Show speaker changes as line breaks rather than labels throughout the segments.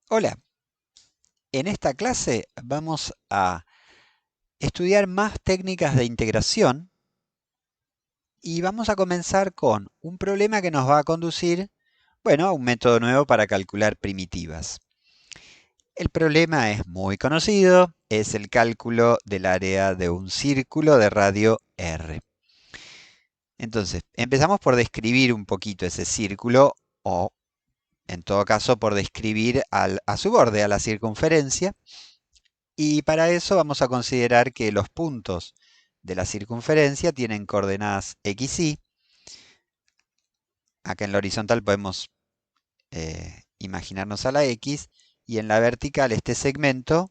Hola, en esta clase vamos a estudiar más técnicas de integración y vamos a comenzar con un problema que nos va a conducir, bueno, a un método nuevo para calcular primitivas. El problema es muy conocido, es el cálculo del área de un círculo de radio R. Entonces, empezamos por describir un poquito ese círculo o, en todo caso, por describir a su borde, a la circunferencia. Y para eso vamos a considerar que los puntos de la circunferencia tienen coordenadas x, y. Acá en la horizontal podemos imaginarnos a la x y en la vertical este segmento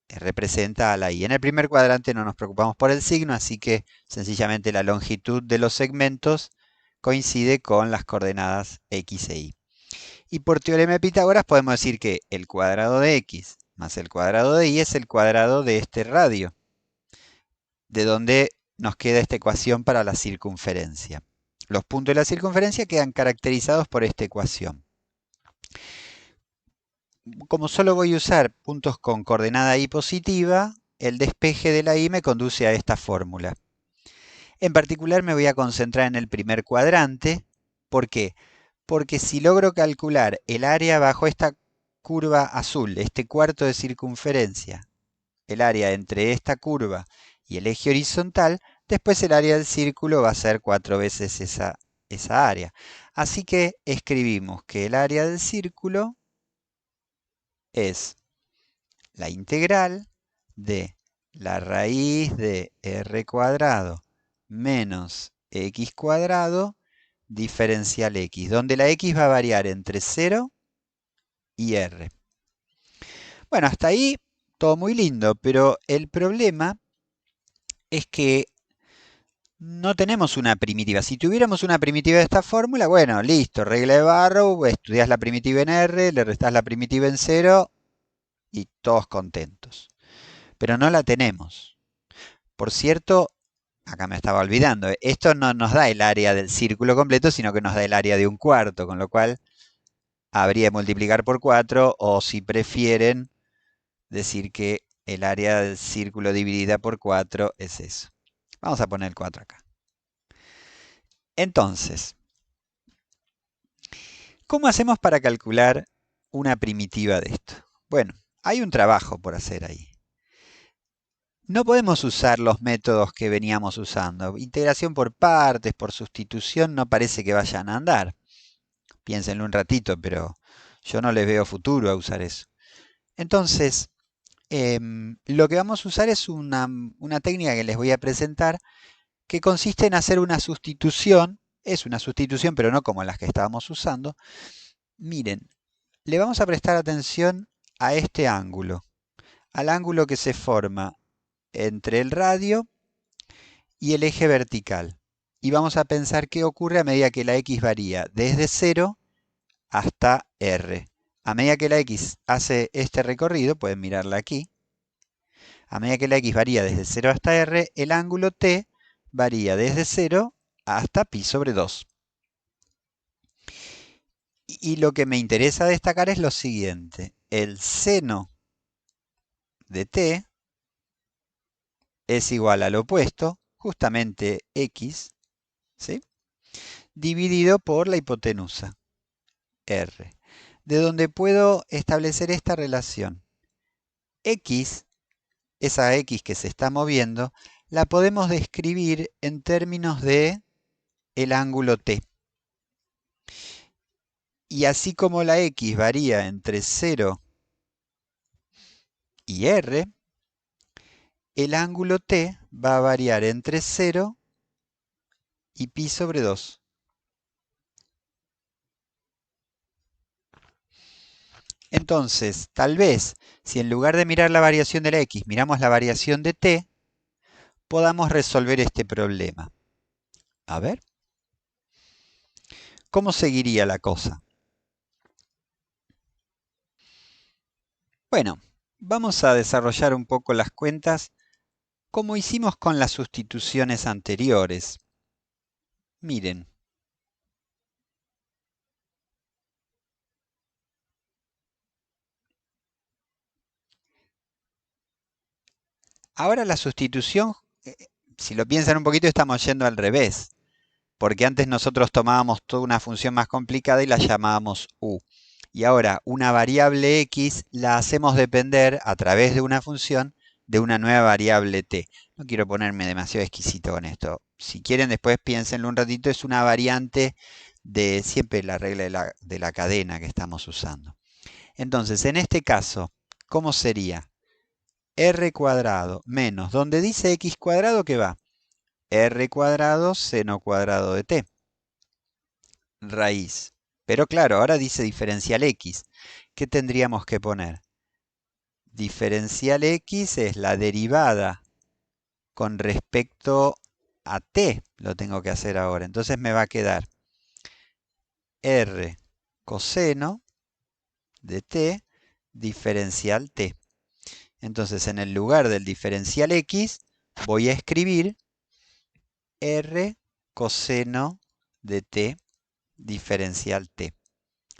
representa a la y. En el primer cuadrante no nos preocupamos por el signo, así que sencillamente la longitud de los segmentos coincide con las coordenadas x e y. Y por teorema de Pitágoras podemos decir que el cuadrado de x más el cuadrado de y es el cuadrado de este radio, de donde nos queda esta ecuación para la circunferencia. Los puntos de la circunferencia quedan caracterizados por esta ecuación. Como solo voy a usar puntos con coordenada y positiva, el despeje de la y me conduce a esta fórmula. En particular me voy a concentrar en el primer cuadrante. ¿Por qué? Porque si logro calcular el área bajo esta curva azul, este cuarto de circunferencia, el área entre esta curva y el eje horizontal, después el área del círculo va a ser 4 veces esa área. Así que escribimos que el área del círculo es la integral de la raíz de r cuadrado menos x cuadrado diferencial x, donde la x va a variar entre 0 y r. Bueno, hasta ahí todo muy lindo, pero el problema es que no tenemos una primitiva. Si tuviéramos una primitiva de esta fórmula, bueno, listo, regla de Barrow, estudias la primitiva en R, le restás la primitiva en 0 y todos contentos. Pero no la tenemos. Por cierto, acá me estaba olvidando, esto no nos da el área del círculo completo, sino que nos da el área de un cuarto, con lo cual habría de multiplicar por 4 o si prefieren decir que el área del círculo dividida por 4 es eso. Vamos a poner el 4 acá. Entonces, ¿cómo hacemos para calcular una primitiva de esto? Bueno, hay un trabajo por hacer ahí. No podemos usar los métodos que veníamos usando. Integración por partes, por sustitución, no parece que vayan a andar. Piénsenlo un ratito, pero yo no les veo futuro a usar eso. Entonces, lo que vamos a usar es una técnica que les voy a presentar que consiste en hacer una sustitución. Es una sustitución, pero no como las que estábamos usando. Miren, le vamos a prestar atención a este ángulo, al ángulo que se forma entre el radio y el eje vertical. Y vamos a pensar qué ocurre a medida que la x varía desde 0 hasta r. A medida que la x hace este recorrido, pueden mirarla aquí, a medida que la x varía desde 0 hasta r, el ángulo t varía desde 0 hasta pi sobre 2. Y lo que me interesa destacar es lo siguiente. El seno de t es igual al opuesto, justamente x, ¿sí?, dividido por la hipotenusa, r, de donde puedo establecer esta relación. X, esa x que se está moviendo, la podemos describir en términos de el ángulo t. Y así como la x varía entre 0 y r, el ángulo t va a variar entre 0 y pi sobre 2. Entonces, tal vez, si en lugar de mirar la variación de la x, miramos la variación de t, podamos resolver este problema. A ver, ¿cómo seguiría la cosa? Bueno, vamos a desarrollar un poco las cuentas como hicimos con las sustituciones anteriores. Miren. Ahora la sustitución, si lo piensan un poquito, estamos yendo al revés. Porque antes nosotros tomábamos toda una función más complicada y la llamábamos u. Y ahora una variable x la hacemos depender a través de una función de una nueva variable t. No quiero ponerme demasiado exquisito con esto. Si quieren después piénsenlo un ratito, es una variante de siempre la regla de la cadena que estamos usando. Entonces, en este caso, ¿cómo sería? R cuadrado menos, donde dice x cuadrado, ¿qué va? R cuadrado seno cuadrado de t. Raíz. Pero claro, ahora dice diferencial x. ¿Qué tendríamos que poner? Diferencial x es la derivada con respecto a t. Lo tengo que hacer ahora. Entonces me va a quedar r coseno de t diferencial t. Entonces en el lugar del diferencial x voy a escribir r coseno de t diferencial t.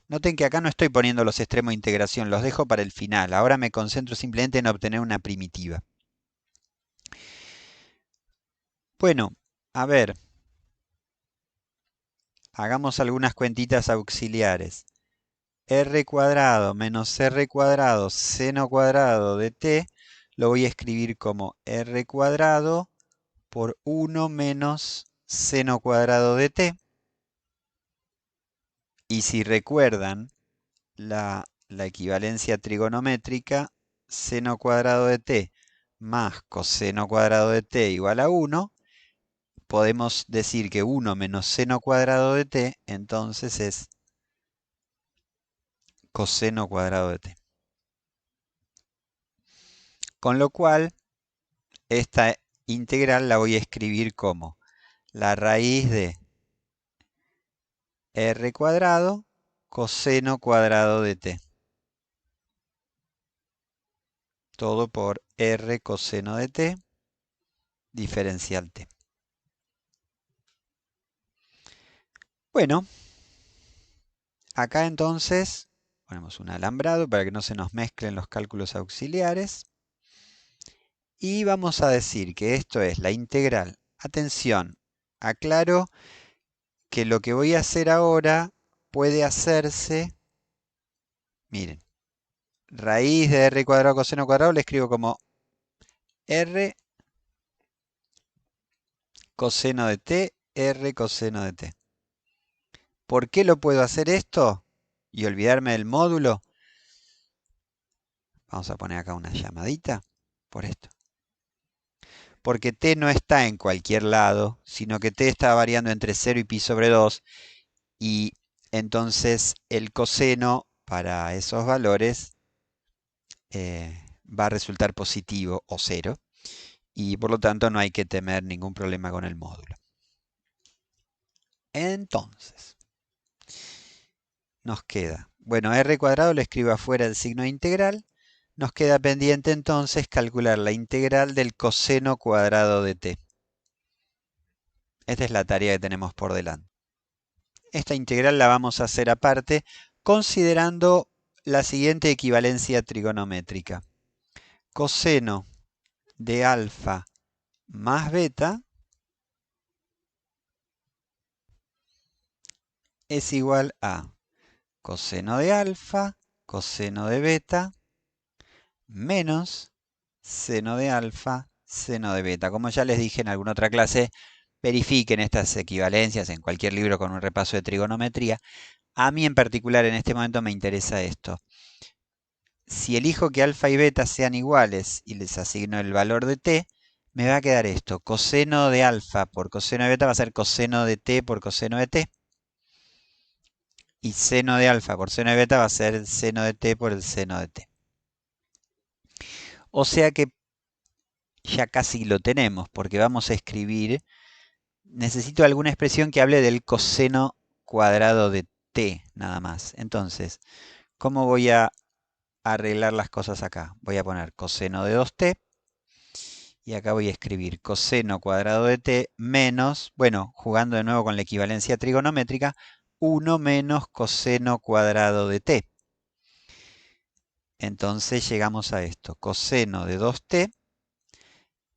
Noten que acá no estoy poniendo los extremos de integración, los dejo para el final. Ahora me concentro simplemente en obtener una primitiva. Bueno, a ver, hagamos algunas cuentitas auxiliares. R cuadrado menos R cuadrado seno cuadrado de t lo voy a escribir como R cuadrado por 1 menos seno cuadrado de t. Y si recuerdan la equivalencia trigonométrica, seno cuadrado de t más coseno cuadrado de t igual a 1, podemos decir que 1 menos seno cuadrado de t, entonces es coseno cuadrado de t. Con lo cual, esta integral la voy a escribir como la raíz de r cuadrado coseno cuadrado de t. Todo por r coseno de t diferencial t. Bueno, acá entonces ponemos un alambrado para que no se nos mezclen los cálculos auxiliares. Y vamos a decir que esto es la integral. Atención, aclaro que lo que voy a hacer ahora puede hacerse, miren, raíz de r cuadrado coseno cuadrado le escribo como r coseno de t, r coseno de t. ¿Por qué lo puedo hacer esto? Y olvidarme del módulo. Vamos a poner acá una llamadita por esto. Porque t no está en cualquier lado, sino que t está variando entre 0 y pi sobre 2. Y entonces el coseno para esos valores va a resultar positivo o 0. Y por lo tanto no hay que temer ningún problema con el módulo. Entonces, nos queda, bueno, r cuadrado lo escribo afuera del signo de integral. Nos queda pendiente entonces calcular la integral del coseno cuadrado de t. Esta es la tarea que tenemos por delante. Esta integral la vamos a hacer aparte, considerando la siguiente equivalencia trigonométrica. Coseno de alfa más beta es igual a coseno de alfa, coseno de beta, menos seno de alfa, seno de beta. Como ya les dije en alguna otra clase, verifiquen estas equivalencias en cualquier libro con un repaso de trigonometría. A mí en particular en este momento me interesa esto. Si elijo que alfa y beta sean iguales y les asigno el valor de t, me va a quedar esto. Coseno de alfa por coseno de beta va a ser coseno de t por coseno de t. Y seno de alfa por seno de beta va a ser el seno de t por el seno de t. O sea que ya casi lo tenemos, porque vamos a escribir, necesito alguna expresión que hable del coseno cuadrado de t, nada más. Entonces, ¿cómo voy a arreglar las cosas acá? Voy a poner coseno de 2t, y acá voy a escribir coseno cuadrado de t menos, bueno, jugando de nuevo con la equivalencia trigonométrica, 1 menos coseno cuadrado de t. Entonces llegamos a esto, coseno de 2t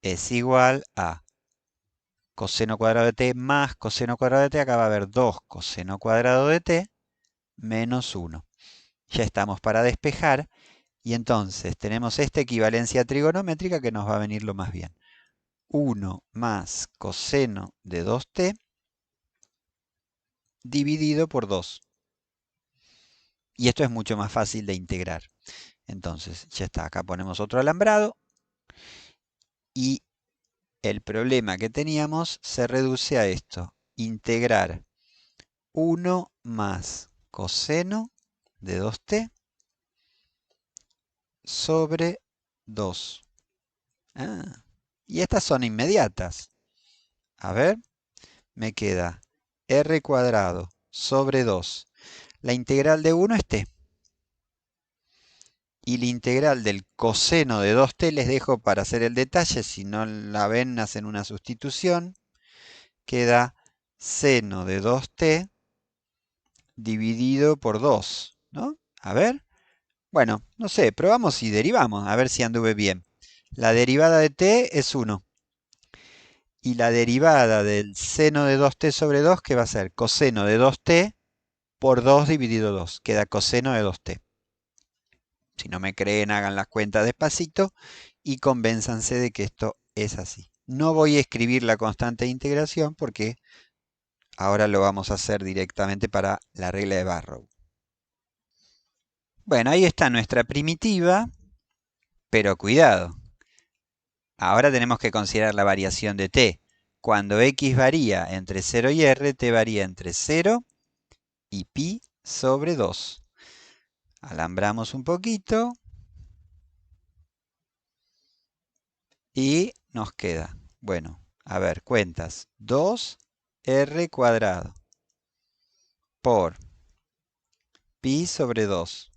es igual a coseno cuadrado de t más coseno cuadrado de t. Acá va a haber 2 coseno cuadrado de t menos 1. Ya estamos para despejar. Y entonces tenemos esta equivalencia trigonométrica que nos va a venir lo más bien. 1 más coseno de 2t dividido por 2. Y esto es mucho más fácil de integrar. Entonces, ya está. Acá ponemos otro alambrado. Y el problema que teníamos se reduce a esto. Integrar 1 más coseno de 2t sobre 2. Y estas son inmediatas. A ver, me queda r cuadrado sobre 2. La integral de 1 es t. Y la integral del coseno de 2t les dejo para hacer el detalle. Si no la ven, hacen una sustitución. Queda seno de 2t dividido por 2, ¿no? A ver. Bueno, no sé, probamos y derivamos, a ver si anduve bien. La derivada de t es 1. Y la derivada del seno de 2t sobre 2, ¿qué va a ser? Coseno de 2t por 2 dividido 2. Queda coseno de 2t. Si no me creen, hagan las cuentas despacito y convénzanse de que esto es así. No voy a escribir la constante de integración porque ahora lo vamos a hacer directamente para la regla de Barrow. Bueno, ahí está nuestra primitiva, pero cuidado. Ahora tenemos que considerar la variación de t. Cuando x varía entre 0 y r, t varía entre 0 y pi sobre 2. Alambramos un poquito. Y nos queda, bueno, a ver, cuentas. 2r cuadrado por pi sobre 2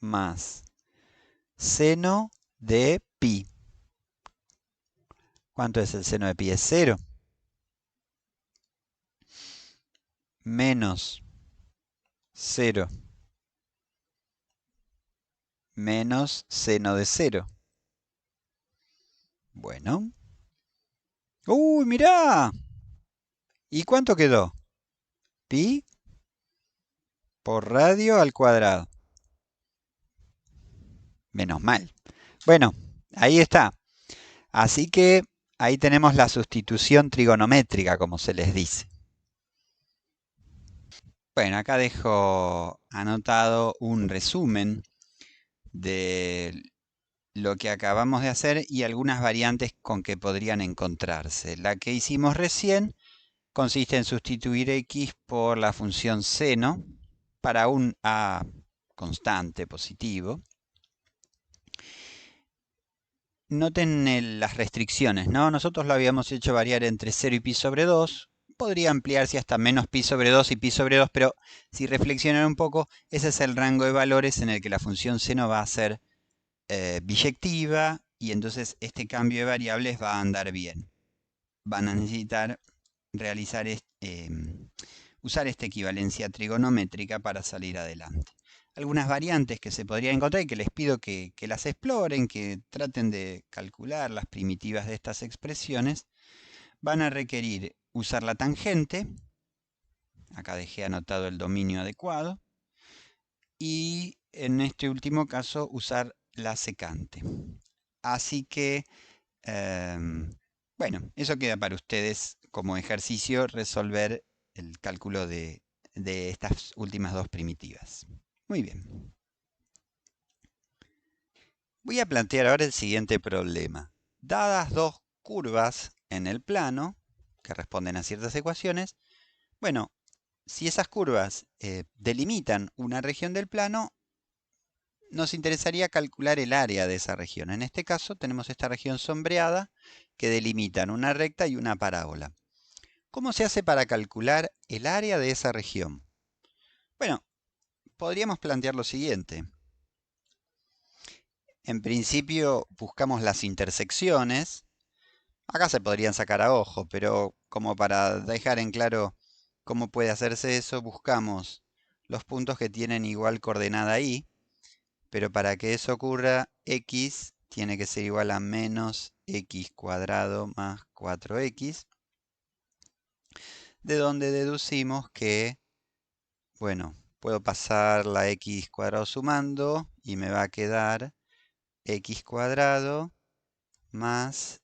más seno de pi. ¿Cuánto es el seno de pi? Es 0. Menos 0 menos seno de 0. Bueno. ¡Uy, mirá! ¿Y cuánto quedó? Pi por radio al cuadrado. Menos mal. Bueno, ahí está. Así que ahí tenemos la sustitución trigonométrica, como se les dice. Bueno, acá dejo anotado un resumen de lo que acabamos de hacer y algunas variantes con que podrían encontrarse. La que hicimos recién consiste en sustituir x por la función seno para un a constante positivo. Noten las restricciones, ¿no? Nosotros lo habíamos hecho variar entre 0 y pi sobre 2. Podría ampliarse hasta menos pi sobre 2 y pi sobre 2, pero si reflexionan un poco, ese es el rango de valores en el que la función seno va a ser biyectiva y entonces este cambio de variables va a andar bien. Van a necesitar realizar usar esta equivalencia trigonométrica para salir adelante. Algunas variantes que se podrían encontrar y que les pido que las exploren, que traten de calcular las primitivas de estas expresiones, van a requerir usar la tangente. Acá dejé anotado el dominio adecuado. Y en este último caso usar la secante. Así que, bueno, eso queda para ustedes como ejercicio resolver el cálculo de estas últimas dos primitivas. Muy bien. Voy a plantear ahora el siguiente problema. Dadas dos curvas en el plano, que responden a ciertas ecuaciones, bueno, si esas curvas delimitan una región del plano, nos interesaría calcular el área de esa región. En este caso tenemos esta región sombreada que delimitan una recta y una parábola. ¿Cómo se hace para calcular el área de esa región? Bueno, podríamos plantear lo siguiente. En principio buscamos las intersecciones. Acá se podrían sacar a ojo, pero como para dejar en claro cómo puede hacerse eso, buscamos los puntos que tienen igual coordenada y. Pero para que eso ocurra, x tiene que ser igual a menos x cuadrado más 4x, de donde deducimos que, bueno, puedo pasar la x cuadrado sumando y me va a quedar x cuadrado más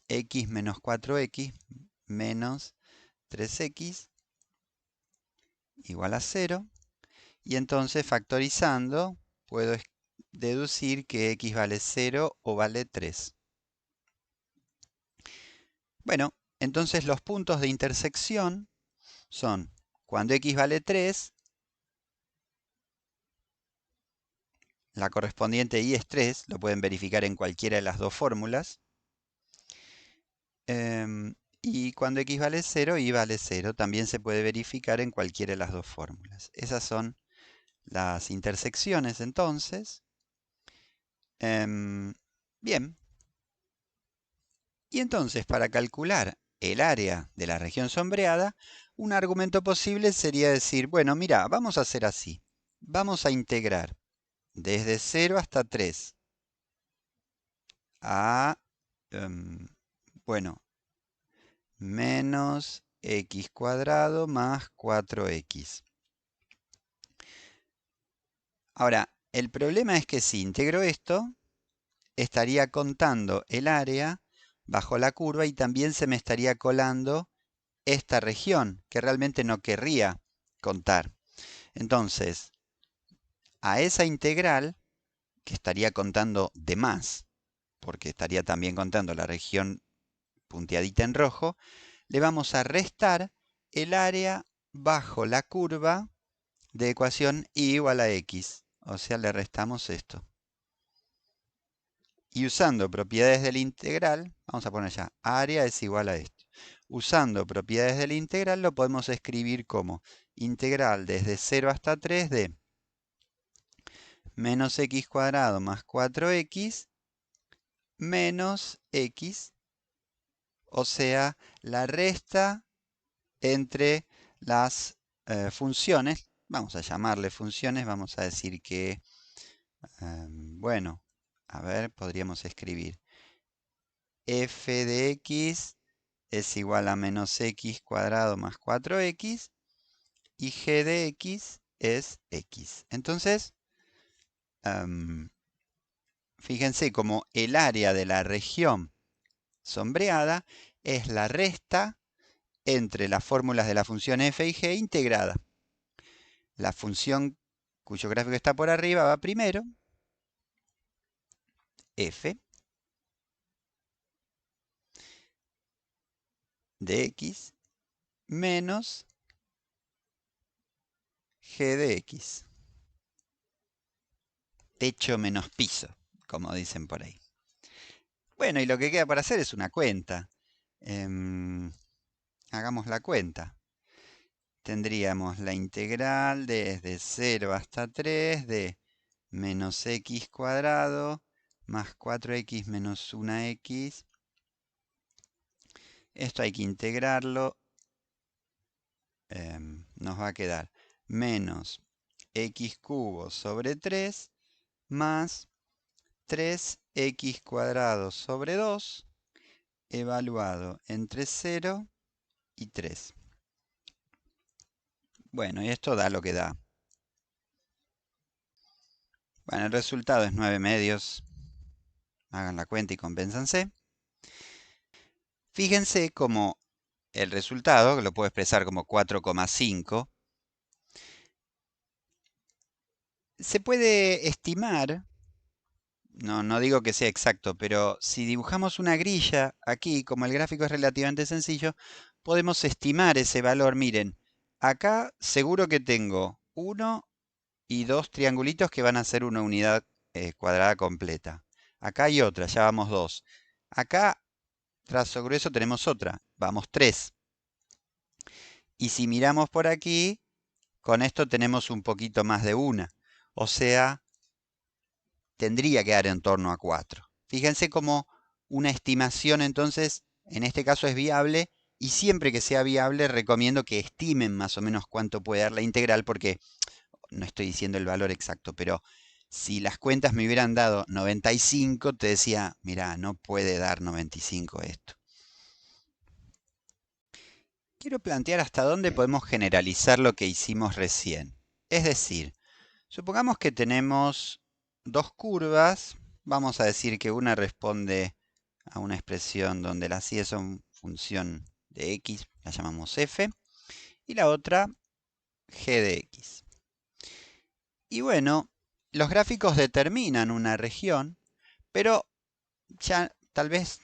x menos 4x menos 3x igual a 0. Y entonces factorizando puedo deducir que x vale 0 o vale 3. Bueno, entonces los puntos de intersección son cuando x vale 3, la correspondiente y es 3, lo pueden verificar en cualquiera de las dos fórmulas. Y cuando x vale 0, y vale 0, también se puede verificar en cualquiera de las dos fórmulas. Esas son las intersecciones entonces. Bien. Y entonces para calcular el área de la región sombreada, un argumento posible sería decir, bueno, mira, vamos a hacer así. Vamos a integrar desde 0 hasta 3 a, bueno, menos x cuadrado más 4x. Ahora, el problema es que si integro esto, estaría contando el área bajo la curva y también se me estaría colando esta región, que realmente no querría contar. Entonces, a esa integral, que estaría contando de más, porque estaría también contando la región punteadita en rojo, le vamos a restar el área bajo la curva de ecuación y igual a x. O sea, le restamos esto. Y usando propiedades del integral, vamos a poner ya, área es igual a esto. Usando propiedades del integral lo podemos escribir como integral desde 0 hasta 3 de menos x cuadrado más 4x menos x, o sea, la resta entre las funciones. Vamos a llamarle funciones, vamos a decir que, bueno, a ver, podríamos escribir f de x es igual a menos x cuadrado más 4x y g de x es x. Entonces, fíjense como el área de la región sombreada es la resta entre las fórmulas de la función f y g integrada. La función cuyo gráfico está por arriba va primero, f de x menos g de x. Techo menos piso, como dicen por ahí. Bueno, y lo que queda para hacer es una cuenta. Hagamos la cuenta. Tendríamos la integral desde 0 hasta 3 de menos x cuadrado más 4x menos 1x. Esto hay que integrarlo. Nos va a quedar menos x cubo sobre 3 más 3x cuadrado sobre 2 evaluado entre 0 y 3. Bueno, y esto da lo que da. Bueno, el resultado es 9 medios. Hagan la cuenta y compénsanse. Fíjense como el resultado, que lo puedo expresar como 4,5, se puede estimar, no digo que sea exacto, pero si dibujamos una grilla aquí, como el gráfico es relativamente sencillo, podemos estimar ese valor. Miren, acá seguro que tengo 1 y 2 triangulitos que van a ser una unidad cuadrada completa. Acá hay otra, ya vamos 2. Acá, trazo grueso, tenemos otra, vamos 3. Y si miramos por aquí, con esto tenemos un poquito más de una. O sea, tendría que dar en torno a 4. Fíjense como una estimación entonces, en este caso es viable, y siempre que sea viable recomiendo que estimen más o menos cuánto puede dar la integral, porque no estoy diciendo el valor exacto, pero Si las cuentas me hubieran dado 95, te decía, mirá, no puede dar 95 esto. Quiero plantear hasta dónde podemos generalizar lo que hicimos recién. Es decir, supongamos que tenemos dos curvas. Vamos a decir que una responde a una expresión donde las y son función de x, la llamamos f, y la otra g de x. Y bueno, los gráficos determinan una región, pero ya tal vez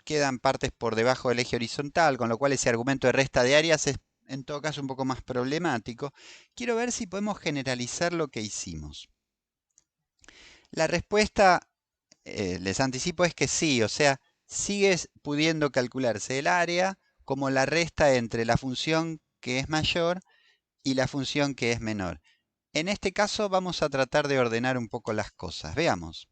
quedan partes por debajo del eje horizontal, con lo cual ese argumento de resta de áreas es en todo caso un poco más problemático. Quiero ver si podemos generalizar lo que hicimos. La respuesta, les anticipo, es que sí, o sea, sigue pudiendo calcularse el área como la resta entre la función que es mayor y la función que es menor. En este caso vamos a tratar de ordenar un poco las cosas. Veamos.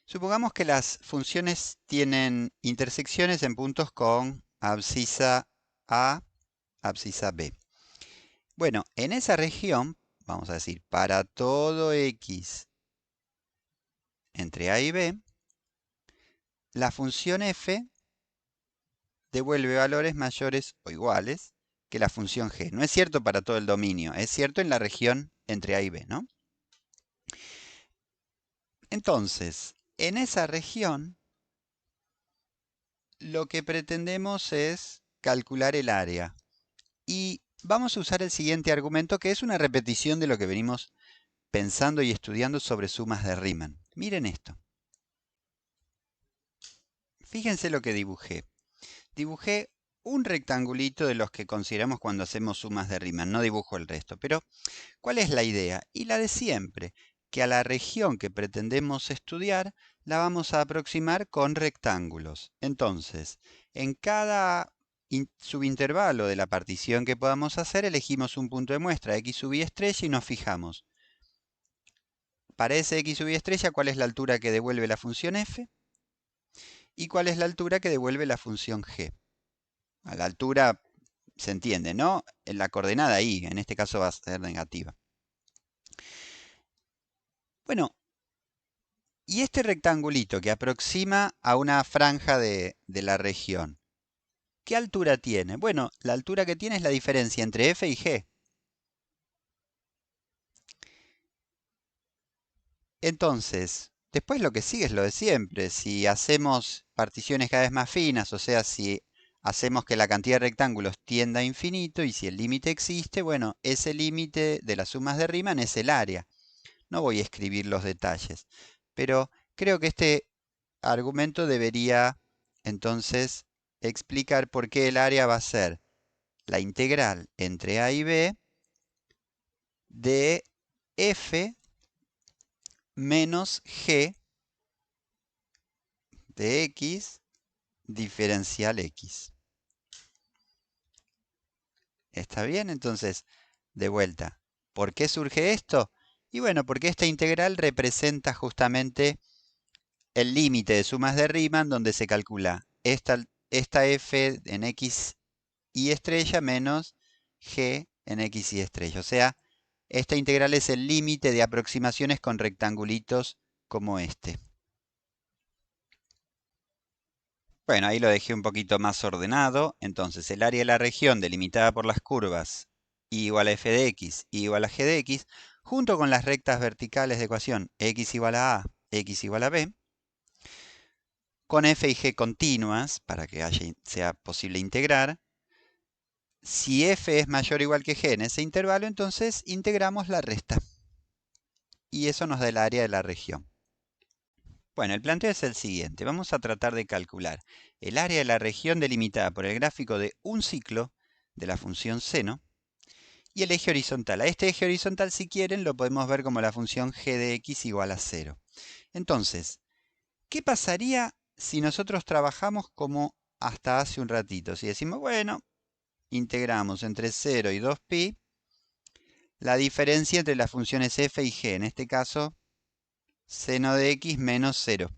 Supongamos que las funciones tienen intersecciones en puntos con abscisa A, abscisa B. Bueno, en esa región, vamos a decir, para todo x entre A y B, la función f devuelve valores mayores o iguales que la función g. No es cierto para todo el dominio, es cierto en la región entre A y B, ¿no? Entonces, en esa región, lo que pretendemos es calcular el área. Y vamos a usar el siguiente argumento, que es una repetición de lo que venimos pensando y estudiando sobre sumas de Riemann. Miren esto. Fíjense lo que dibujé. Dibujé un rectangulito de los que consideramos cuando hacemos sumas de Riemann. No dibujo el resto. Pero, ¿cuál es la idea? Y la de siempre, que a la región que pretendemos estudiar la vamos a aproximar con rectángulos. Entonces, en cada subintervalo de la partición que podamos hacer, elegimos un punto de muestra, x sub y estrella, y nos fijamos. Para ese x sub y estrella, ¿cuál es la altura que devuelve la función f? ¿Y cuál es la altura que devuelve la función g? A la altura se entiende, ¿no? En la coordenada y, en este caso va a ser negativa. Bueno, y este rectangulito que aproxima a una franja de la región, ¿qué altura tiene? Bueno, la altura que tiene es la diferencia entre f y g. Entonces, después lo que sigue es lo de siempre. Si hacemos particiones cada vez más finas, o sea, si hacemos que la cantidad de rectángulos tienda a infinito y si el límite existe, bueno, ese límite de las sumas de Riemann es el área. No voy a escribir los detalles, pero creo que este argumento debería entonces explicar por qué el área va a ser la integral entre a y b de f menos g de x diferencial x. ¿Está bien? Entonces, de vuelta, ¿por qué surge esto? Y bueno, porque esta integral representa justamente el límite de sumas de Riemann donde se calcula esta f en x y estrella menos g en x y estrella. O sea, esta integral es el límite de aproximaciones con rectangulitos como este. Bueno, ahí lo dejé un poquito más ordenado. Entonces, el área de la región delimitada por las curvas y igual a f de x y igual a g de x, junto con las rectas verticales de ecuación x igual a, x igual a b, con f y g continuas, para que sea posible integrar. Si f es mayor o igual que g en ese intervalo, entonces integramos la resta. Y eso nos da el área de la región. Bueno, el planteo es el siguiente. Vamos a tratar de calcular el área de la región delimitada por el gráfico de un ciclo de la función seno y el eje horizontal. A este eje horizontal, si quieren, lo podemos ver como la función g de x igual a 0. Entonces, ¿qué pasaría si nosotros trabajamos como hasta hace un ratito? Si decimos, bueno, integramos entre 0 y 2pi la diferencia entre las funciones f y g, en este caso, seno de x menos 0.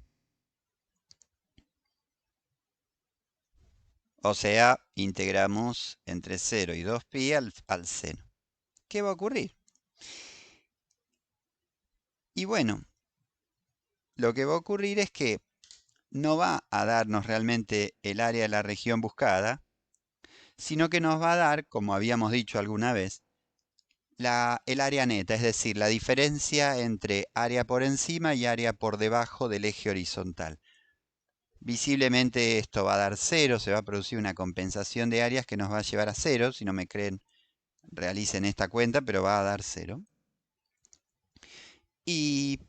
O sea, integramos entre 0 y 2pi al seno. ¿Qué va a ocurrir? Y bueno, lo que va a ocurrir es que no va a darnos realmente el área de la región buscada, sino que nos va a dar, como habíamos dicho alguna vez, el área neta, es decir, la diferencia entre área por encima y área por debajo del eje horizontal. Visiblemente esto va a dar 0, se va a producir una compensación de áreas que nos va a llevar a 0. Si no me creen, realicen esta cuenta, pero va a dar 0. Y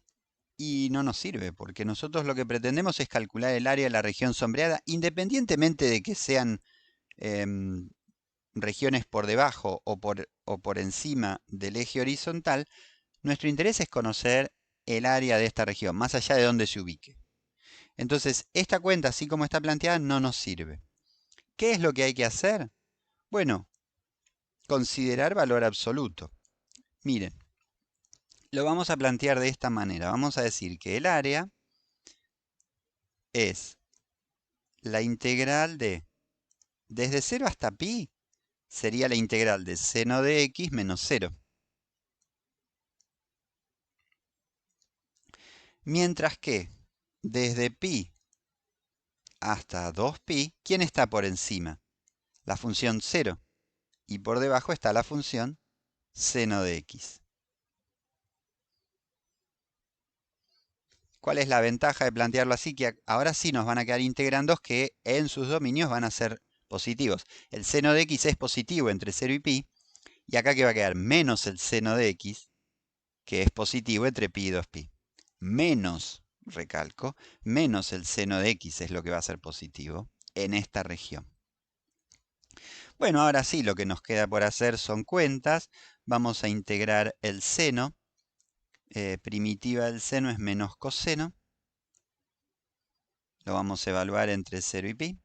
no nos sirve, porque nosotros lo que pretendemos es calcular el área de la región sombreada, independientemente de que sean regiones por debajo o por encima del eje horizontal. Nuestro interés es conocer el área de esta región, más allá de donde se ubique. Entonces, esta cuenta, así como está planteada, no nos sirve. ¿Qué es lo que hay que hacer? Bueno, considerar valor absoluto. Miren, lo vamos a plantear de esta manera. Vamos a decir que el área es la integral desde 0 hasta pi, sería la integral de seno de x menos 0. Mientras que desde pi hasta 2pi, ¿quién está por encima? La función 0. Y por debajo está la función seno de x. ¿Cuál es la ventaja de plantearlo así? Que ahora sí nos van a quedar integrandos que en sus dominios van a ser positivos. El seno de x es positivo entre 0 y pi. Y acá que va a quedar menos el seno de x, que es positivo entre pi y 2pi. Menos, recalco, menos el seno de x es lo que va a ser positivo en esta región. Bueno, ahora sí, lo que nos queda por hacer son cuentas. Vamos a integrar el seno. Primitiva del seno es menos coseno. Lo vamos a evaluar entre 0 y pi.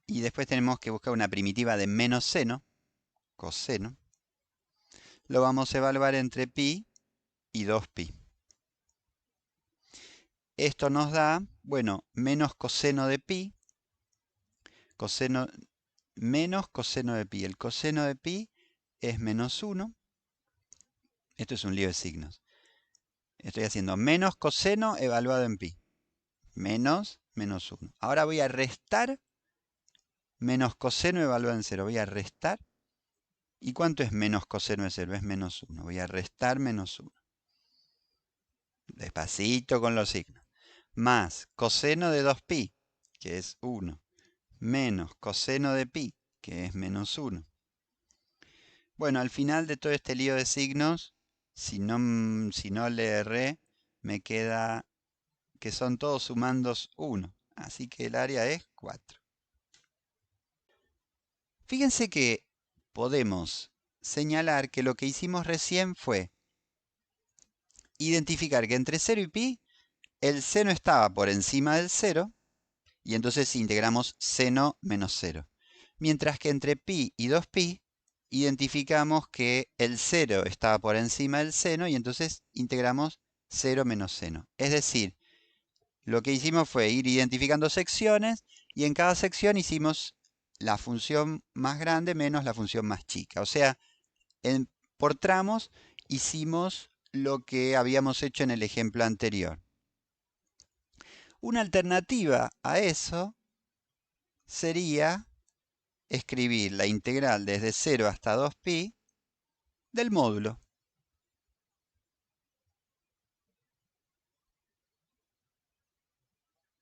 Y después tenemos que buscar una primitiva de menos seno, coseno. Lo vamos a evaluar entre pi y 2pi. Esto nos da, bueno, menos coseno de pi, menos coseno de pi. El coseno de pi es menos 1. Esto es un lío de signos. Estoy haciendo menos coseno evaluado en pi. Menos 1. Ahora voy a restar menos coseno evaluado en 0. Voy a restar. ¿Y cuánto es menos coseno de 0? Es menos 1. Voy a restar menos 1. Despacito con los signos. Más coseno de 2pi, que es 1. Menos coseno de pi, que es menos 1. Bueno, al final de todo este lío de signos, si no le erré, me queda que son todos sumandos 1. Así que el área es 4. Fíjense que podemos señalar que lo que hicimos recién fue identificar que entre 0 y pi el seno estaba por encima del 0 y entonces integramos seno menos 0. Mientras que entre pi y 2pi identificamos que el 0 estaba por encima del seno y entonces integramos 0 menos seno. Es decir, lo que hicimos fue ir identificando secciones y en cada sección hicimos la función más grande menos la función más chica. O sea, por tramos hicimos lo que habíamos hecho en el ejemplo anterior. Una alternativa a eso sería escribir la integral desde 0 hasta 2pi del módulo.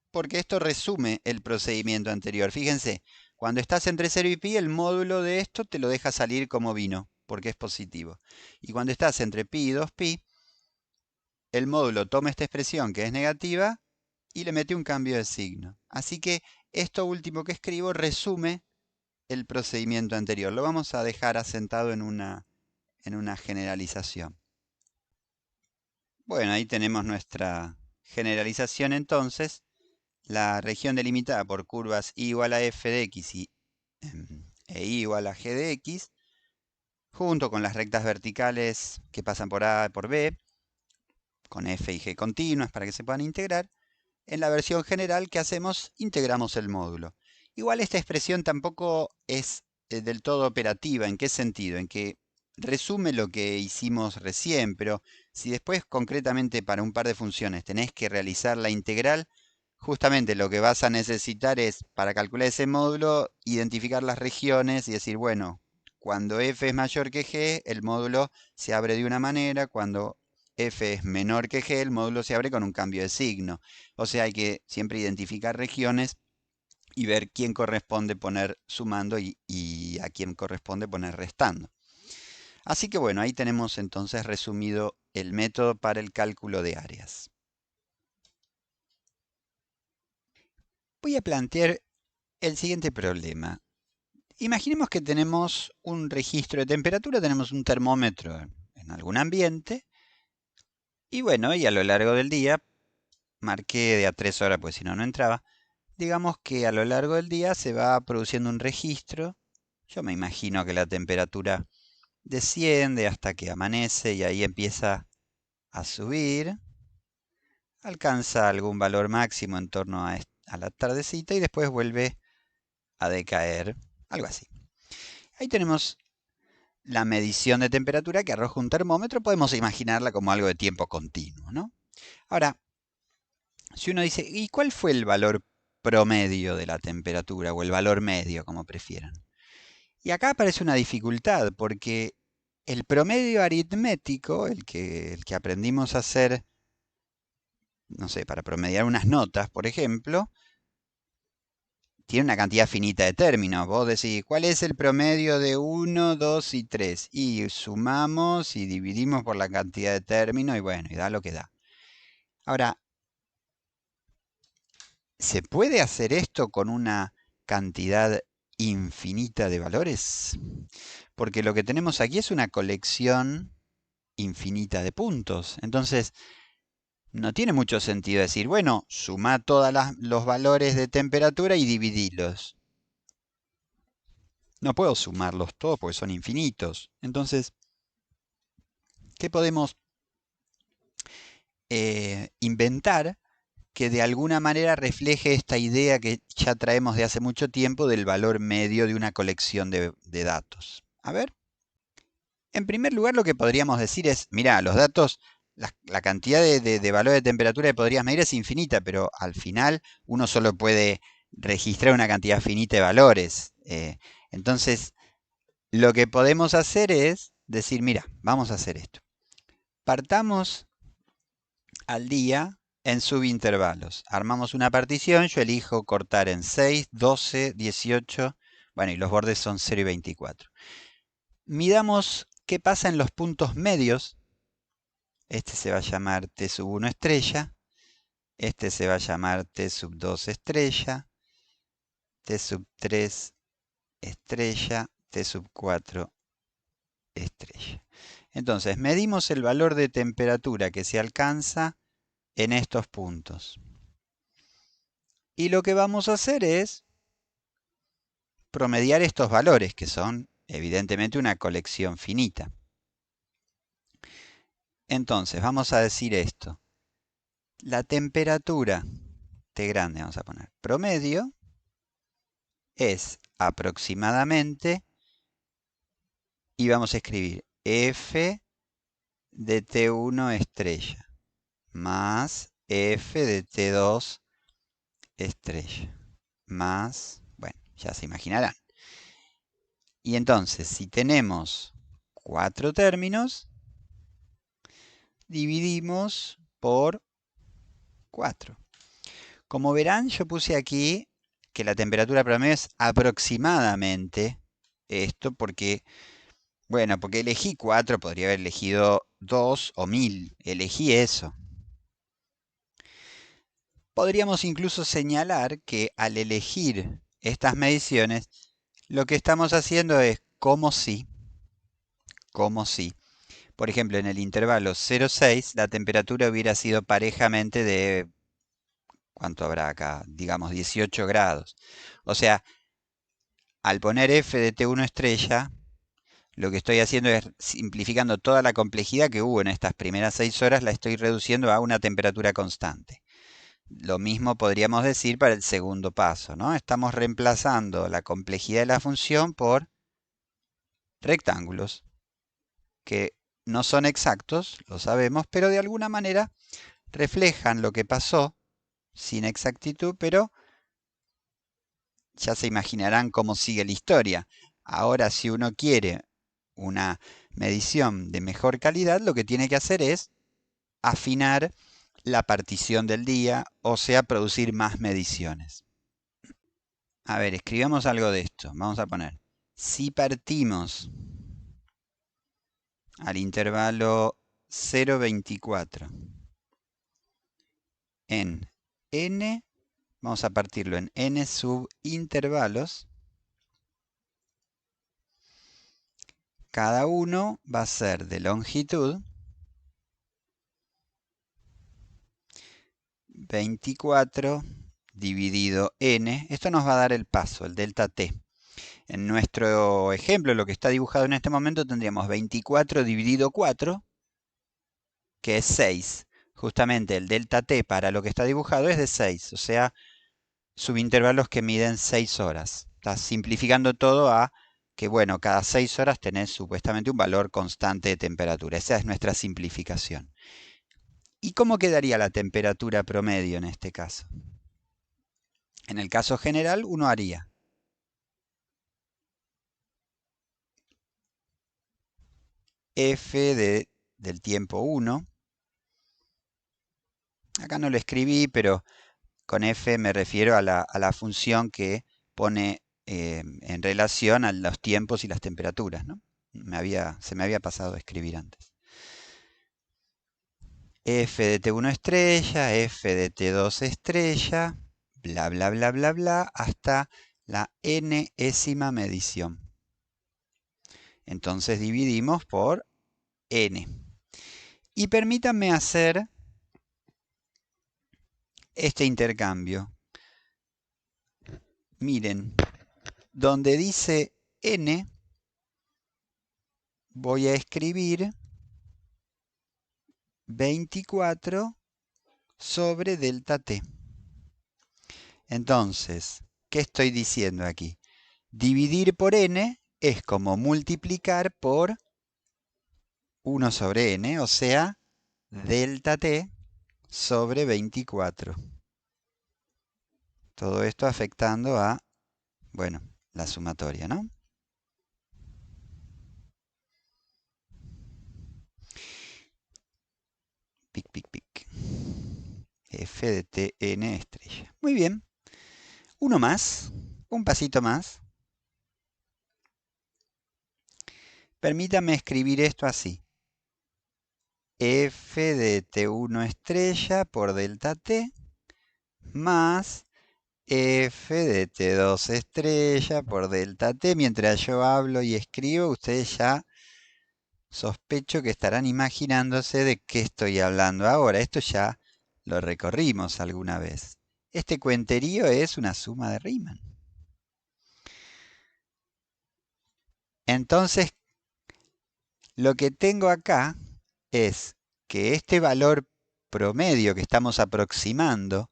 Porque esto resume el procedimiento anterior. Fíjense, cuando estás entre 0 y pi, el módulo de esto te lo deja salir como vino, porque es positivo. Y cuando estás entre pi y 2pi, el módulo toma esta expresión que es negativa y le mete un cambio de signo. Así que esto último que escribo resume el procedimiento anterior. Lo vamos a dejar asentado en una generalización. Bueno, ahí tenemos nuestra generalización entonces. La región delimitada por curvas i igual a f de x e i igual a g de x, junto con las rectas verticales que pasan por A y por B, con f y g continuas para que se puedan integrar, en la versión general que hacemos, integramos el módulo. Igual esta expresión tampoco es del todo operativa. ¿En qué sentido? En que resume lo que hicimos recién, pero si después concretamente para un par de funciones tenés que realizar la integral, justamente lo que vas a necesitar es, para calcular ese módulo, identificar las regiones y decir, bueno, cuando f es mayor que g, el módulo se abre de una manera, cuando f es menor que g, el módulo se abre con un cambio de signo. O sea, hay que siempre identificar regiones y ver quién corresponde poner sumando y a quién corresponde poner restando. Así que bueno, ahí tenemos entonces resumido el método para el cálculo de áreas. Voy a plantear el siguiente problema. Imaginemos que tenemos un registro de temperatura, tenemos un termómetro en algún ambiente, y bueno, y a lo largo del día, marqué de a 3 horas, pues si no, no entraba, digamos que a lo largo del día se va produciendo un registro. Yo me imagino que la temperatura desciende hasta que amanece y ahí empieza a subir, alcanza algún valor máximo en torno a la tardecita y después vuelve a decaer, algo así. Ahí tenemos la medición de temperatura que arroja un termómetro, podemos imaginarla como algo de tiempo continuo, ¿no? Ahora, si uno dice, ¿y cuál fue el valor promedio de la temperatura o el valor medio, como prefieran? Y acá aparece una dificultad porque el promedio aritmético, el que aprendimos a hacer, no sé, para promediar unas notas, por ejemplo, tiene una cantidad finita de términos. Vos decís, ¿cuál es el promedio de 1, 2 y 3? Y sumamos y dividimos por la cantidad de términos y bueno, y da lo que da. Ahora, ¿se puede hacer esto con una cantidad infinita de valores? Porque lo que tenemos aquí es una colección infinita de puntos. Entonces, no tiene mucho sentido decir, bueno, suma todos los valores de temperatura y dividilos. No puedo sumarlos todos porque son infinitos. Entonces, ¿qué podemos inventar que de alguna manera refleje esta idea que ya traemos de hace mucho tiempo del valor medio de una colección de datos? A ver. En primer lugar, lo que podríamos decir es, mira, los datos, la cantidad de valor de temperatura que podrías medir es infinita, pero al final uno solo puede registrar una cantidad finita de valores. Entonces, lo que podemos hacer es decir, mira, vamos a hacer esto. Partamos al día en subintervalos. Armamos una partición, yo elijo cortar en 6, 12, 18, bueno, y los bordes son 0 y 24. Midamos qué pasa en los puntos medios. Este se va a llamar T sub 1 estrella. Este se va a llamar T sub 2 estrella. T sub 3 estrella. T sub 4 estrella. Entonces, medimos el valor de temperatura que se alcanza en estos puntos. Y lo que vamos a hacer es promediar estos valores, que son evidentemente una colección finita. Entonces, vamos a decir esto. La temperatura, T grande vamos a poner, promedio, es aproximadamente, y vamos a escribir F de T1 estrella, más F de T2 estrella, más, bueno, ya se imaginarán. Y entonces, si tenemos 4 términos, dividimos por 4. Como verán, yo puse aquí que la temperatura promedio es aproximadamente esto porque, bueno, porque elegí 4, podría haber elegido 2 o 1000. Elegí eso. Podríamos incluso señalar que al elegir estas mediciones, lo que estamos haciendo es como si, por ejemplo, en el intervalo 0,6 la temperatura hubiera sido parejamente de, ¿cuánto habrá acá? Digamos 18 grados. O sea, al poner f de T1 estrella, lo que estoy haciendo es simplificando toda la complejidad que hubo en estas primeras 6 horas, la estoy reduciendo a una temperatura constante. Lo mismo podríamos decir para el segundo paso, ¿no? Estamos reemplazando la complejidad de la función por rectángulos. que no son exactos, lo sabemos, pero de alguna manera reflejan lo que pasó sin exactitud, pero ya se imaginarán cómo sigue la historia. Ahora, si uno quiere una medición de mejor calidad, lo que tiene que hacer es afinar la partición del día, o sea, producir más mediciones. A ver, escribamos algo de esto. Vamos a poner, si partimos al intervalo 0,24 en n, vamos a partirlo en n subintervalos. Cada uno va a ser de longitud 24 dividido n. Esto nos va a dar el paso, el delta t. En nuestro ejemplo, lo que está dibujado en este momento, tendríamos 24 dividido 4, que es 6. Justamente el delta t para lo que está dibujado es de 6, o sea, subintervalos que miden 6 horas. Estás simplificando todo a que, bueno, cada 6 horas tenés supuestamente un valor constante de temperatura. Esa es nuestra simplificación. ¿Y cómo quedaría la temperatura promedio en este caso? En el caso general, uno haría f del tiempo 1. Acá no lo escribí, pero con f me refiero a la función que pone en relación a los tiempos y las temperaturas, ¿no? Se me había pasado a escribir antes. F de T1 estrella, F de T2 estrella, bla, bla, bla, bla, bla, hasta la enésima medición. Entonces dividimos por n. Y permítanme hacer este intercambio. Miren, donde dice n, voy a escribir 24 sobre delta t. Entonces, ¿qué estoy diciendo aquí? Dividir por n es como multiplicar por 1 sobre n, o sea, delta t sobre 24. Todo esto afectando a, bueno, la sumatoria, ¿no? Pic, pic, pic. F de Tn estrella. Muy bien. Uno más, un pasito más. Permítame escribir esto así. F de T1 estrella por delta T más F de T2 estrella por delta T. Mientras yo hablo y escribo, ustedes ya sospecho que estarán imaginándose de qué estoy hablando ahora. Esto ya lo recorrimos alguna vez. Este cuenterío es una suma de Riemann. Entonces, lo que tengo acá es que este valor promedio que estamos aproximando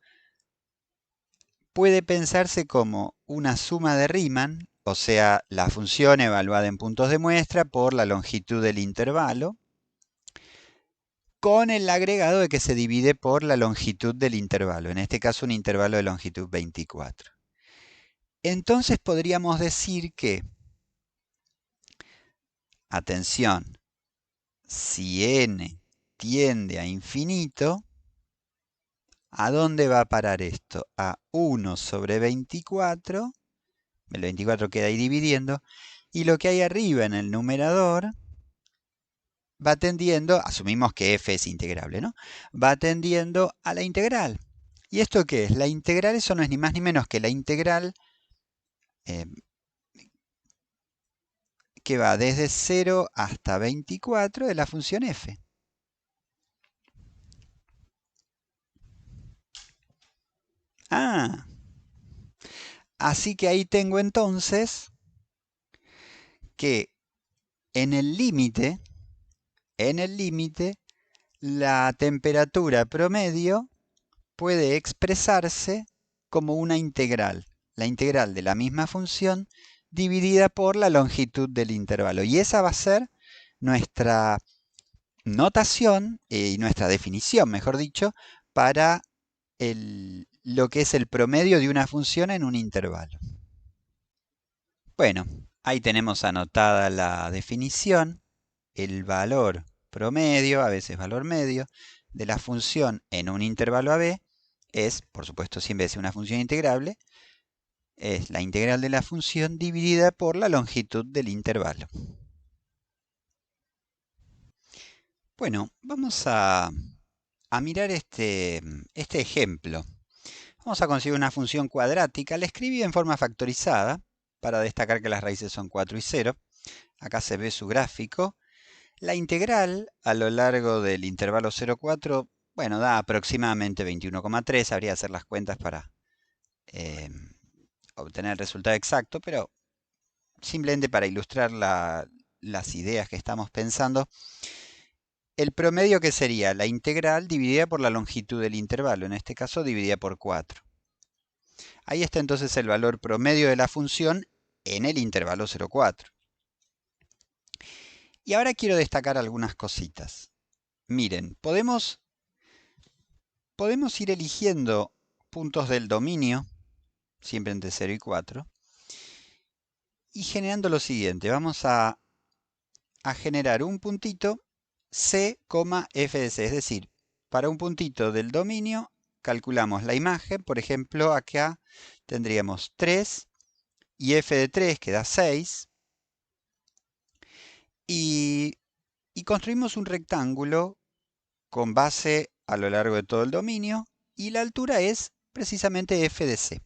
puede pensarse como una suma de Riemann, o sea, la función evaluada en puntos de muestra por la longitud del intervalo, con el agregado de que se divide por la longitud del intervalo, en este caso un intervalo de longitud 24. Entonces podríamos decir que, atención, si n tiende a infinito, ¿a dónde va a parar esto? A 1 sobre 24, el 24 queda ahí dividiendo, y lo que hay arriba en el numerador va tendiendo, asumimos que f es integrable, ¿no? Va tendiendo a la integral. ¿Y esto qué es? La integral, eso no es ni más ni menos que la integral que va desde 0 hasta 24 de la función f. Ah, así que ahí tengo entonces que en el límite, la temperatura promedio puede expresarse como una integral, la integral de la misma función dividida por la longitud del intervalo. Y esa va a ser nuestra notación y nuestra definición, mejor dicho, para lo que es el promedio de una función en un intervalo. Bueno, ahí tenemos anotada la definición, el valor promedio, a veces valor medio, de la función en un intervalo AB es, por supuesto, siempre es una función integrable, es la integral de la función dividida por la longitud del intervalo. Bueno, vamos a mirar este ejemplo. Vamos a conseguir una función cuadrática. La escribí en forma factorizada para destacar que las raíces son 4 y 0. Acá se ve su gráfico. La integral a lo largo del intervalo 0,4, bueno, da aproximadamente 21,3. Habría que hacer las cuentas para obtener el resultado exacto, pero simplemente para ilustrar las ideas que estamos pensando, el promedio que sería la integral dividida por la longitud del intervalo, en este caso dividida por 4. Ahí está entonces el valor promedio de la función en el intervalo 0,4. Y ahora quiero destacar algunas cositas. Miren, podemos ir eligiendo puntos del dominio, siempre entre 0 y 4, y generando lo siguiente. Vamos a generar un puntito C, f de C, es decir, para un puntito del dominio calculamos la imagen, por ejemplo, acá tendríamos 3 y f de 3 que da 6, y construimos un rectángulo con base a lo largo de todo el dominio, y la altura es precisamente f de C.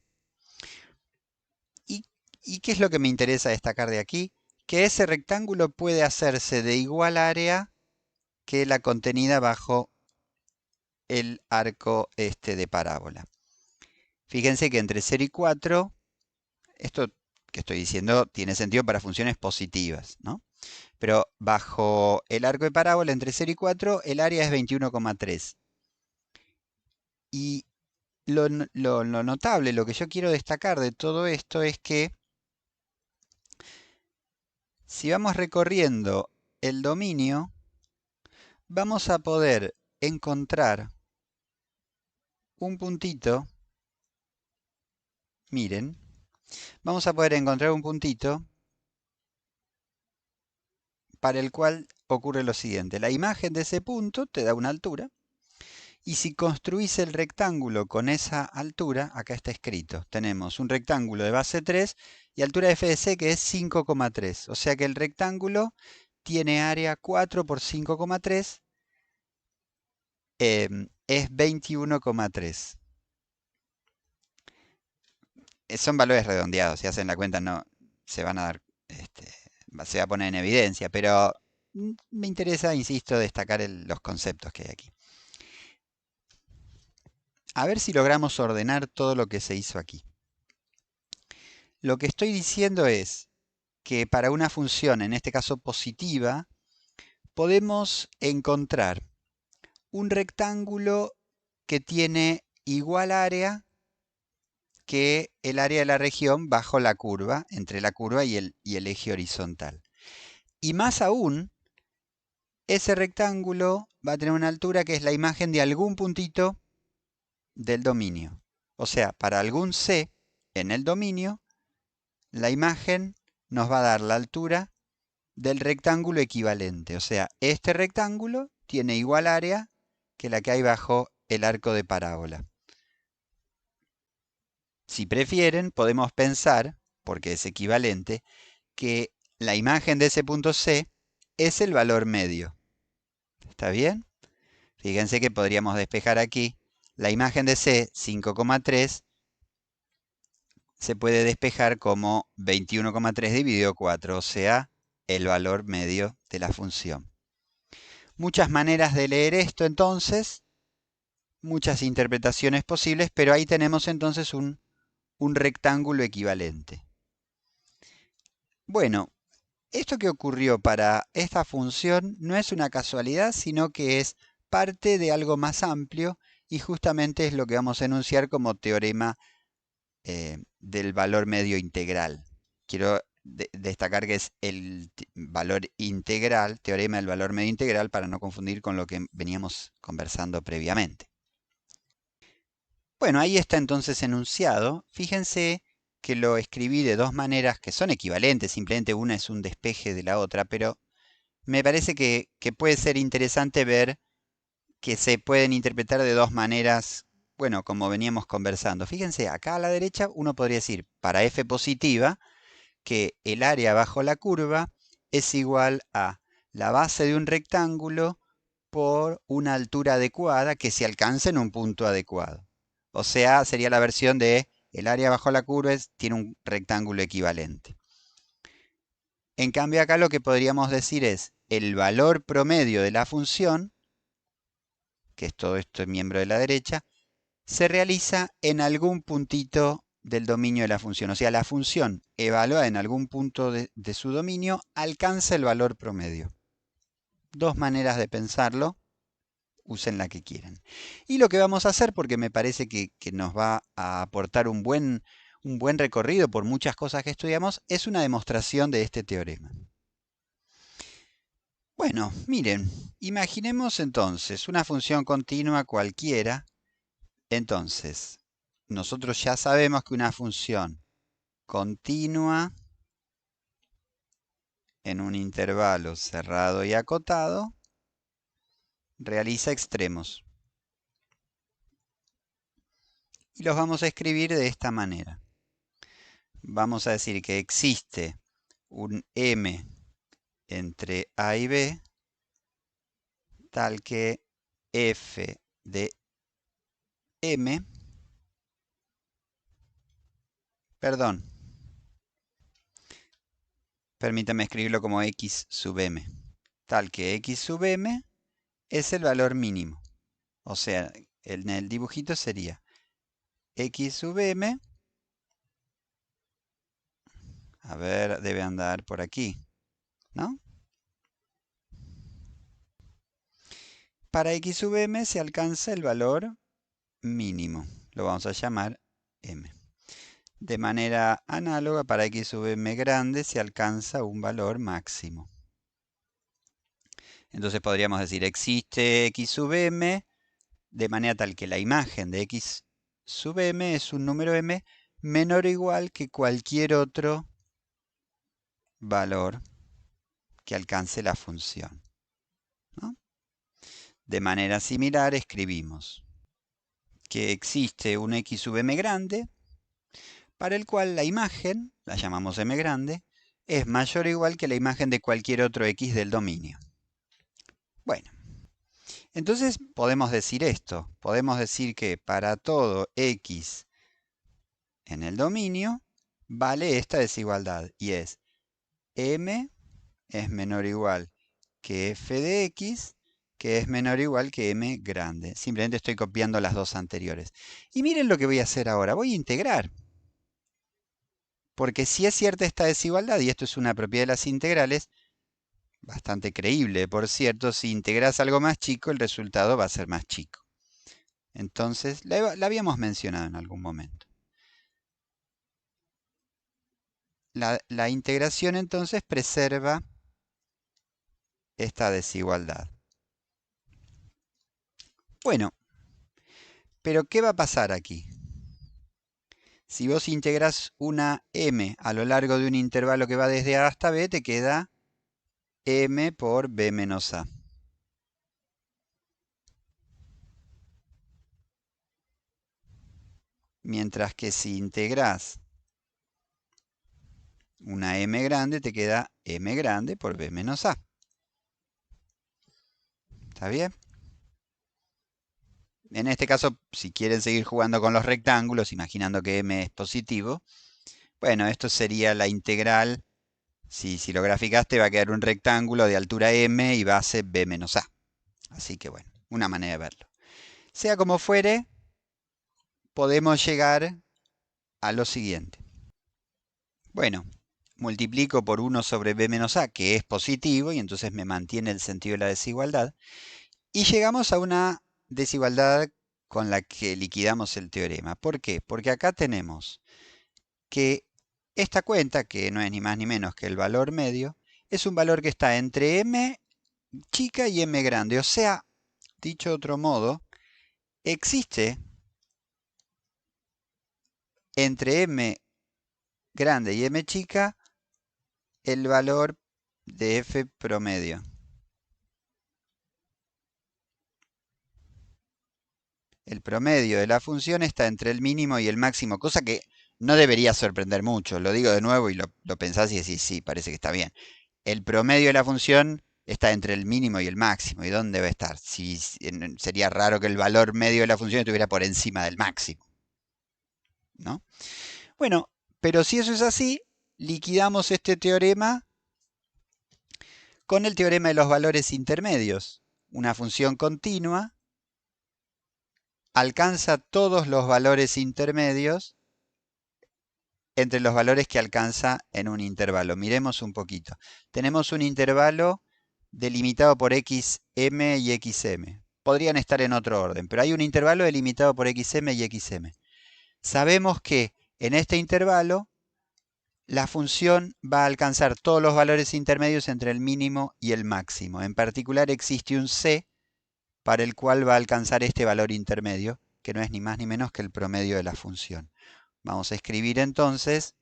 ¿Y qué es lo que me interesa destacar de aquí? Que ese rectángulo puede hacerse de igual área que la contenida bajo el arco de parábola. Fíjense que entre 0 y 4, esto que estoy diciendo tiene sentido para funciones positivas, ¿no? Pero bajo el arco de parábola entre 0 y 4, el área es 21,3. Y lo notable, lo que yo quiero destacar de todo esto es que si vamos recorriendo el dominio, vamos a poder encontrar un puntito, miren, vamos a poder encontrar un puntito para el cual ocurre lo siguiente. La imagen de ese punto te da una altura, y si construís el rectángulo con esa altura, acá está escrito, tenemos un rectángulo de base 3 y altura f de c que es 5,3. O sea que el rectángulo tiene área 4 por 5,3, es 21,3. Son valores redondeados, si hacen la cuenta no se van a dar, se va a poner en evidencia, pero me interesa, insisto, destacar los conceptos que hay aquí. A ver si logramos ordenar todo lo que se hizo aquí. Lo que estoy diciendo es que para una función, en este caso positiva, podemos encontrar un rectángulo que tiene igual área que el área de la región bajo la curva, entre la curva y el eje horizontal. Y más aún, ese rectángulo va a tener una altura que es la imagen de algún puntito del dominio. O sea, para algún C en el dominio, la imagen nos va a dar la altura del rectángulo equivalente. O sea, este rectángulo tiene igual área que la que hay bajo el arco de parábola. Si prefieren, podemos pensar, porque es equivalente, que la imagen de ese punto C es el valor medio. ¿Está bien? Fíjense que podríamos despejar aquí. La imagen de C, 5,3, se puede despejar como 21,3 dividido 4, o sea, el valor medio de la función. Muchas maneras de leer esto entonces, muchas interpretaciones posibles, pero ahí tenemos entonces un rectángulo equivalente. Bueno, esto que ocurrió para esta función no es una casualidad, sino que es parte de algo más amplio y justamente es lo que vamos a enunciar como teorema del valor medio integral. Quiero destacar que es el valor integral, teorema del valor medio integral, para no confundir con lo que veníamos conversando previamente. Bueno, ahí está entonces enunciado. Fíjense que lo escribí de dos maneras que son equivalentes, simplemente una es un despeje de la otra, pero me parece que puede ser interesante ver que se pueden interpretar de dos maneras, bueno, como veníamos conversando. Fíjense, acá a la derecha uno podría decir, para f positiva, que el área bajo la curva es igual a la base de un rectángulo por una altura adecuada que se alcanza en un punto adecuado. O sea, sería la versión de el área bajo la curva tiene un rectángulo equivalente. En cambio acá lo que podríamos decir es el valor promedio de la función, que es todo esto miembro de la derecha, se realiza en algún puntito del dominio de la función. O sea, la función evaluada en algún punto de su dominio alcanza el valor promedio. Dos maneras de pensarlo, usen la que quieran. Y lo que vamos a hacer, porque me parece que nos va a aportar un buen recorrido por muchas cosas que estudiamos, es una demostración de este teorema. Bueno, miren, imaginemos entonces una función continua cualquiera. Entonces, nosotros ya sabemos que una función continua en un intervalo cerrado y acotado realiza extremos. Y los vamos a escribir de esta manera. Vamos a decir que existe un m entre a y b tal que f de m, perdón, permítame escribirlo como x sub m, tal que x sub m es el valor mínimo. O sea, en el dibujito sería x sub m, a ver, debe andar por aquí, ¿no? Para x sub m se alcanza el valor mínimo, lo vamos a llamar m. De manera análoga, para x sub m grande se alcanza un valor máximo. Entonces podríamos decir, existe x sub m de manera tal que la imagen de x sub m es un número m menor o igual que cualquier otro valor que alcance la función, ¿no? De manera similar escribimos que existe un x sub m grande para el cual la imagen, la llamamos m grande, es mayor o igual que la imagen de cualquier otro x del dominio. Bueno, entonces podemos decir esto. Podemos decir que para todo x en el dominio vale esta desigualdad y es m es menor o igual que f de x, que es menor o igual que m grande. Simplemente estoy copiando las dos anteriores. Y miren lo que voy a hacer ahora. Voy a integrar. Porque si es cierta esta desigualdad, y esto es una propiedad de las integrales, bastante creíble, por cierto, si integras algo más chico, el resultado va a ser más chico. Entonces, la habíamos mencionado en algún momento. La integración entonces preserva esta desigualdad. Bueno, pero ¿qué va a pasar aquí? Si vos integras una m a lo largo de un intervalo que va desde a hasta b, te queda m por b menos a. Mientras que si integras una m grande, te queda m grande por b menos a. ¿Está bien? En este caso, si quieren seguir jugando con los rectángulos, imaginando que m es positivo, bueno, esto sería la integral. Si lo graficaste, va a quedar un rectángulo de altura m y base b menos a. Así que bueno, una manera de verlo. Sea como fuere, podemos llegar a lo siguiente. Bueno, multiplico por 1 sobre b menos a, que es positivo, y entonces me mantiene el sentido de la desigualdad. Y llegamos a una desigualdad con la que liquidamos el teorema. ¿Por qué? Porque acá tenemos que esta cuenta, que no es ni más ni menos que el valor medio, es un valor que está entre m chica y m grande. O sea, dicho de otro modo, existe entre m grande y m chica el valor de f promedio. El promedio de la función está entre el mínimo y el máximo, cosa que no debería sorprender mucho. Lo digo de nuevo y lo pensás y decís, sí, parece que está bien. El promedio de la función está entre el mínimo y el máximo. ¿Y dónde va a estar? Sería raro que el valor medio de la función estuviera por encima del máximo, ¿no? Bueno, pero si eso es así, liquidamos este teorema con el teorema de los valores intermedios. Una función continua alcanza todos los valores intermedios entre los valores que alcanza en un intervalo. Miremos un poquito. Tenemos un intervalo delimitado por xm y xm. Podrían estar en otro orden, pero hay un intervalo delimitado por xm y xm. Sabemos que en este intervalo la función va a alcanzar todos los valores intermedios entre el mínimo y el máximo. En particular existe un c para el cual va a alcanzar este valor intermedio, que no es ni más ni menos que el promedio de la función. Vamos a escribir entonces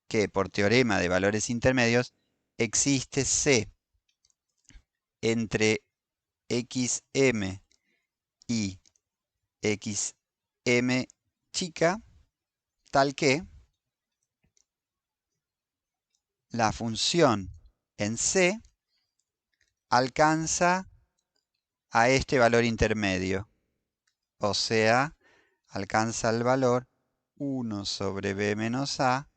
que por teorema de valores intermedios existe c entre xm y xm chica, tal que la función en c alcanza a este valor intermedio, o sea, alcanza el valor 1 sobre b menos a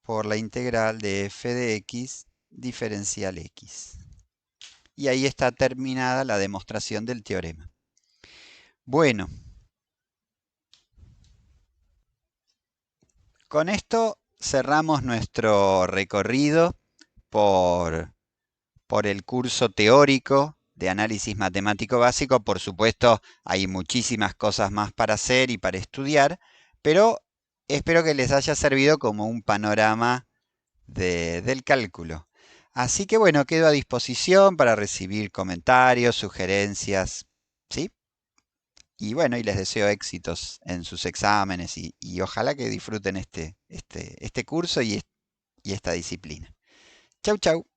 por la integral de f de x diferencial x. Y ahí está terminada la demostración del teorema. Bueno, con esto cerramos nuestro recorrido por el curso teórico de análisis matemático básico. Por supuesto, hay muchísimas cosas más para hacer y para estudiar, pero espero que les haya servido como un panorama del cálculo. Así que bueno, quedo a disposición para recibir comentarios, sugerencias, ¿sí? Y bueno, y les deseo éxitos en sus exámenes y ojalá que disfruten este curso y esta disciplina. Chau, chau.